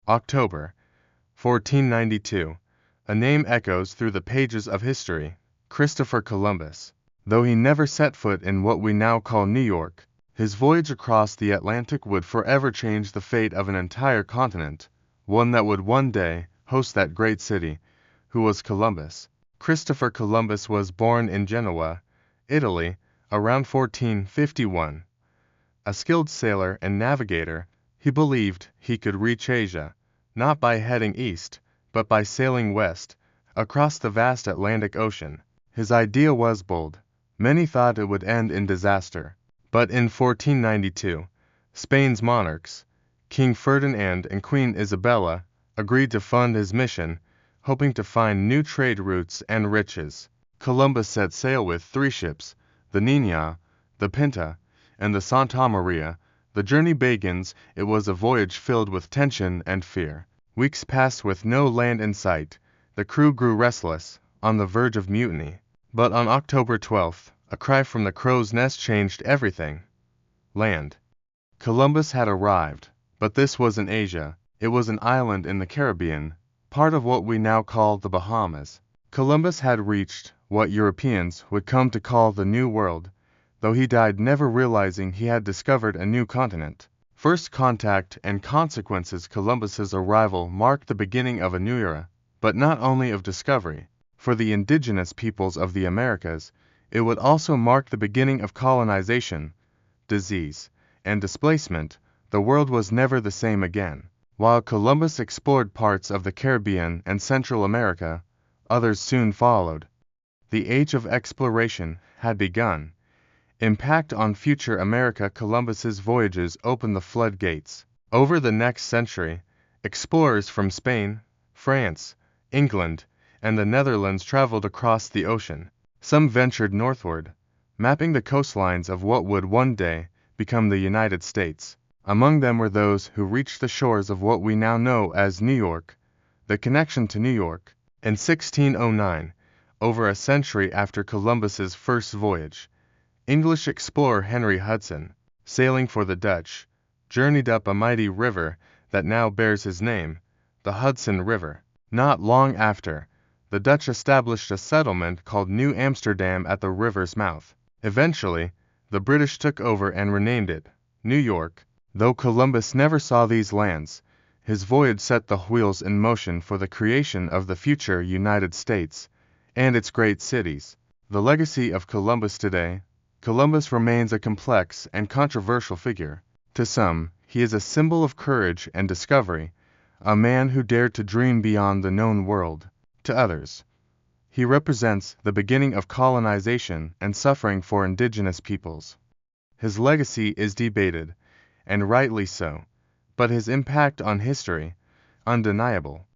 October 1492. A name echoes through the pages of history, Christopher Columbus. Though he never set foot in what we now call New York, his voyage across the Atlantic would forever change the fate of an entire continent, one that would one day host that great city, who was Columbus. Christopher Columbus was born in Genoa, Italy, around 1451. A skilled sailor and navigator, he believed he could reach Asia, not by heading east, but by sailing west, across the vast Atlantic Ocean. His idea was bold. Many thought it would end in disaster. But in 1492, Spain's monarchs, King Ferdinand and Queen Isabella, agreed to fund his mission, hoping to find new trade routes and riches. Columbus set sail with 3 ships, the Nina, the Pinta, and the Santa Maria. The journey begins. It was a voyage filled with tension and fear. Weeks passed with no land in sight. The crew grew restless, on the verge of mutiny. But on October 12th, a cry from the crow's nest changed everything. Land. Columbus had arrived, but this wasn't Asia. It was an island in the Caribbean, part of what we now call the Bahamas. Columbus had reached what Europeans would come to call the New World, though he died never realizing he had discovered a new continent. First contact and consequences. Columbus's arrival marked the beginning of a new era, but not only of discovery. For the indigenous peoples of the Americas, it would also mark the beginning of colonization, disease, and displacement. The world was never the same again. While Columbus explored parts of the Caribbean and Central America, others soon followed. The age of exploration had begun. Impact on future America. Columbus's voyages opened the floodgates. Over the next century, explorers from Spain, France, England, and the Netherlands traveled across the ocean. Some ventured northward, mapping the coastlines of what would one day become the United States. Among them were those who reached the shores of what we now know as New York. The connection to New York. In 1609, over a century after Columbus's first voyage, English explorer Henry Hudson, sailing for the Dutch, journeyed up a mighty river that now bears his name, the Hudson River. Not long after, the Dutch established a settlement called New Amsterdam at the river's mouth. Eventually, the British took over and renamed it New York. Though Columbus never saw these lands, his voyage set the wheels in motion for the creation of the future United States and its great cities. The legacy of Columbus today. Columbus remains a complex and controversial figure. To some, he is a symbol of courage and discovery, a man who dared to dream beyond the known world. To others, he represents the beginning of colonization and suffering for indigenous peoples. His legacy is debated, and rightly so, but his impact on history, undeniable.